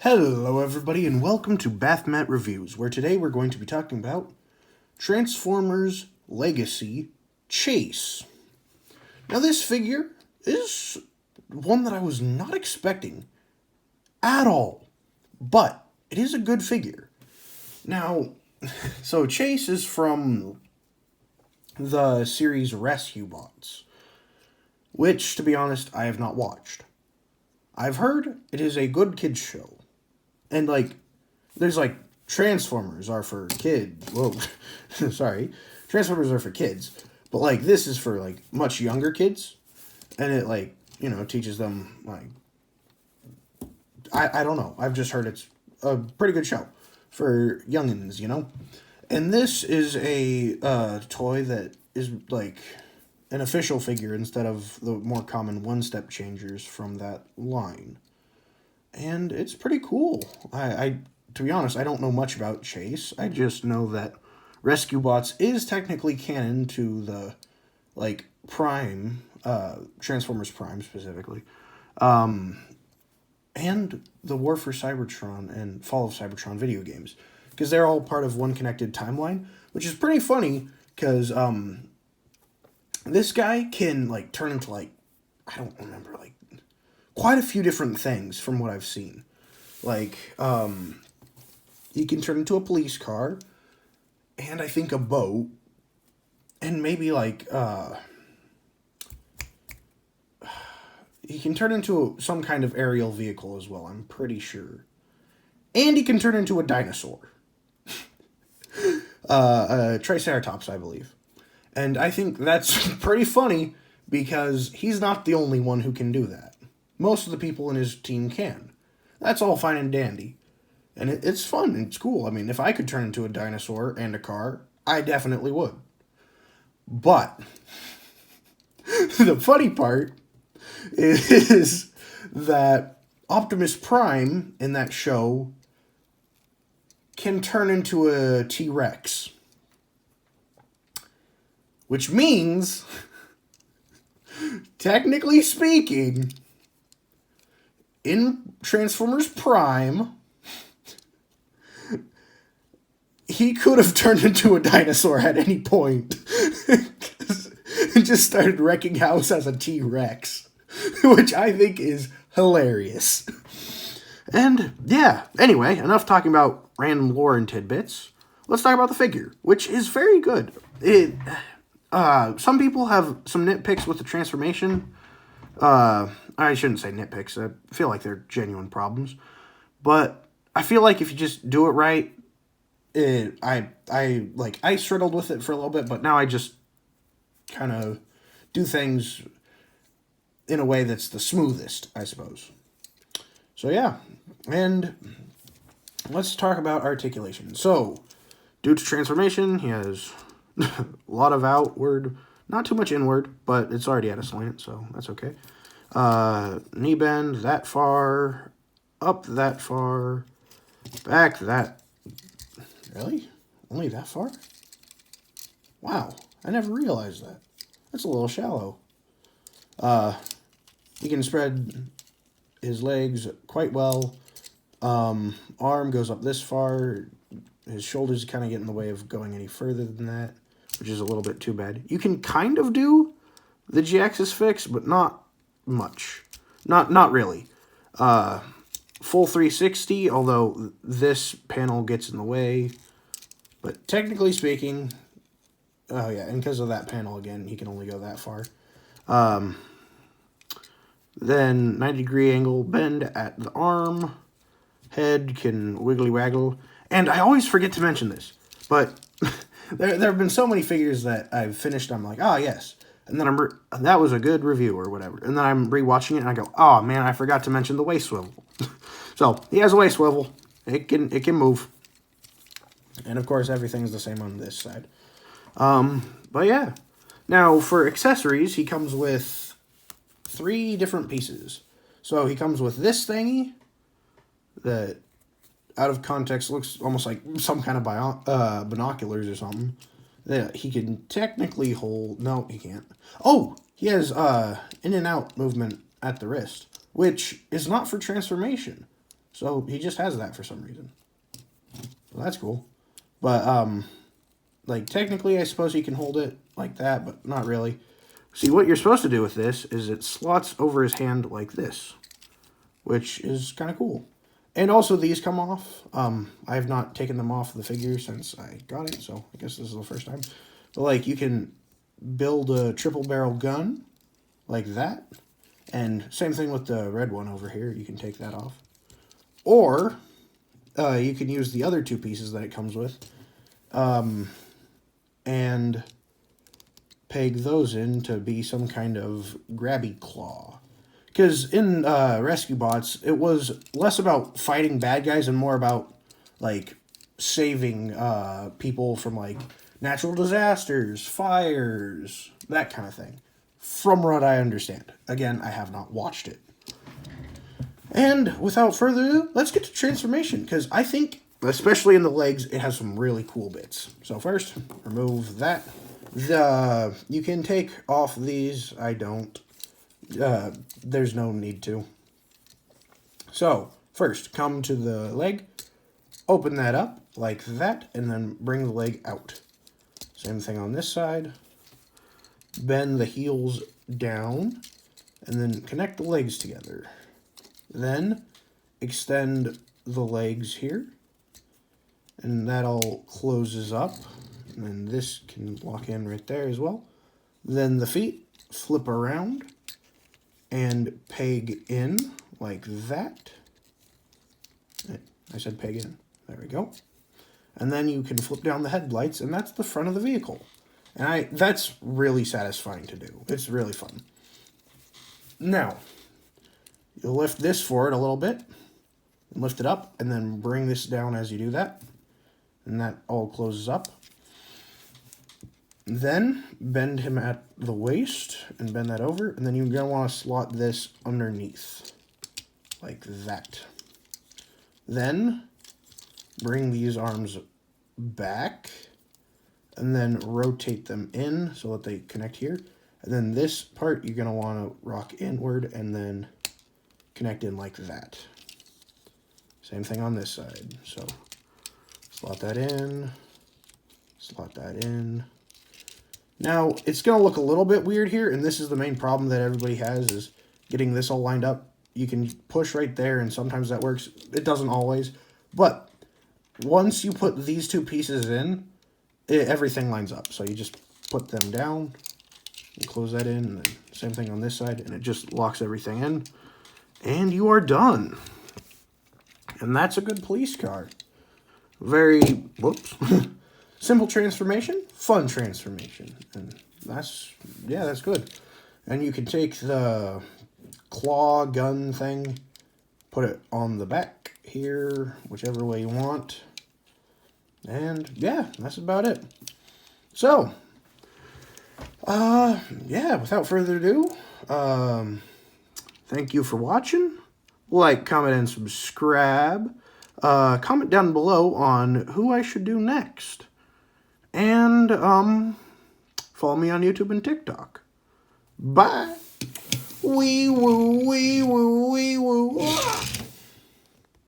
Hello everybody and welcome to Bathmat Reviews, where today we're going to be talking about Transformers Legacy Chase. Now this figure is one that I was not expecting at all, but it is a good figure. Now, so Chase is from the series Rescue Bots, which, to be honest, I have not watched. I've heard it is a good kids show. And, there's, Transformers are for kids. Whoa, sorry. Transformers are for kids. But, this is for, much younger kids. And it, teaches them, I don't know. I've just heard it's a pretty good show for youngins, And this is a toy that is, an official figure instead of the more common one-step changers from that line. And it's pretty cool. I to be honest, I don't know much about Chase. I just know that Rescue Bots is technically canon to the, Prime, Transformers Prime specifically. And the War for Cybertron and Fall of Cybertron video games. Because they're all part of one connected timeline, which is pretty funny, because, this guy can, turn into, I don't remember, quite a few different things from what I've seen. He can turn into a police car, and I think a boat, and maybe, he can turn into some kind of aerial vehicle as well, I'm pretty sure. And he can turn into a dinosaur. A Triceratops, I believe. And I think that's pretty funny, because he's not the only one who can do that. Most of the people in his team can. That's all fine and dandy. And it's fun, and it's cool. I mean, if I could turn into a dinosaur and a car, I definitely would. But the funny part is that Optimus Prime in that show can turn into a T-Rex. Which means, technically speaking, in Transformers Prime, he could have turned into a dinosaur at any point. And just started wrecking house as a T-Rex. Which I think is hilarious. And, yeah, anyway, enough talking about random lore and tidbits. Let's talk about the figure, which is very good. Some people have some nitpicks with the transformation. I shouldn't say nitpicks. I feel like they're genuine problems. But I feel like if you just do it right, I struggled with it for a little bit, but now I just kind of do things in a way that's the smoothest, I suppose. So yeah, and let's talk about articulation. So, due to transformation, he has a lot of outward, not too much inward, but it's already at a slant, so that's okay. Knee bend that far, up that far, back that. Really? Only that far? Wow, I never realized that. That's a little shallow. He can spread his legs quite well. Arm goes up this far. His shoulders kind of get in the way of going any further than that, which is a little bit too bad. You can kind of do the G-axis fix, but not much. Not really. Full 360, although this panel gets in the way. But technically speaking, oh yeah, and because of that panel again, he can only go that far. Then 90-degree angle bend at the arm. Head can wiggly waggle. And I always forget to mention this, but there have been so many figures that I've finished, I'm like, oh yes. And then that was a good review or whatever. And then I'm rewatching it and I go, oh man, I forgot to mention the waist swivel. So he has a waist swivel. It can move. And of course everything's the same on this side. But yeah. Now for accessories, he comes with 3 different pieces. So he comes with this thingy that out of context looks almost like some kind of binoculars or something. That he can technically hold. No, he can't. Oh, he has in and out movement at the wrist, which is not for transformation. So he just has that for some reason. So that's cool. But, like, technically, I suppose he can hold it like that, but not really. See, what you're supposed to do with this is it slots over his hand like this, which is kind of cool. And also, these come off. I have not taken them off the figure since I got it, so I guess this is the first time. But, like, you can build a triple barrel gun like that. And same thing with the red one over here. You can take that off. Or you can use the other two pieces that it comes with and peg those in to be some kind of grabby claw. Because in Rescue Bots, it was less about fighting bad guys and more about, like, saving people from, like, natural disasters, fires, that kind of thing. From what I understand. Again, I have not watched it. And without further ado, let's get to transformation, because I think, especially in the legs, it has some really cool bits. So first, remove that. You can take off these. I don't. There's no need to. So, first, come to the leg, open that up like that, and then bring the leg out. Same thing on this side. Bend the heels down, and then connect the legs together. Then extend the legs here, and that all closes up, and then this can lock in right there as well. Then the feet flip around and peg in like that. I said peg in. There we go. And then you can flip down the headlights, and that's the front of the vehicle. And that's really satisfying to do. It's really fun. Now, you'll lift this forward a little bit, and lift it up, and then bring this down as you do that. And that all closes up. Then, bend him at the waist, and bend that over, and then you're going to want to slot this underneath, like that. Then, bring these arms back, and then rotate them in so that they connect here. And then this part, you're going to want to rock inward, and then connect in like that. Same thing on this side. So slot that in, slot that in. Now, it's going to look a little bit weird here, and this is the main problem that everybody has, is getting this all lined up. You can push right there, and sometimes that works. It doesn't always. But once you put these two pieces in, everything lines up. So you just put them down, and close that in, and then same thing on this side, and it just locks everything in. And you are done. And that's a good police car. Very, whoops, simple transformation, fun transformation. And that's good. And you can take the claw gun thing, put it on the back here, whichever way you want. And yeah, that's about it. So, yeah, without further ado, thank you for watching. Like, comment, and subscribe. Comment down below on who I should do next. And, follow me on YouTube and TikTok. Bye. Wee woo, wee woo, wee woo.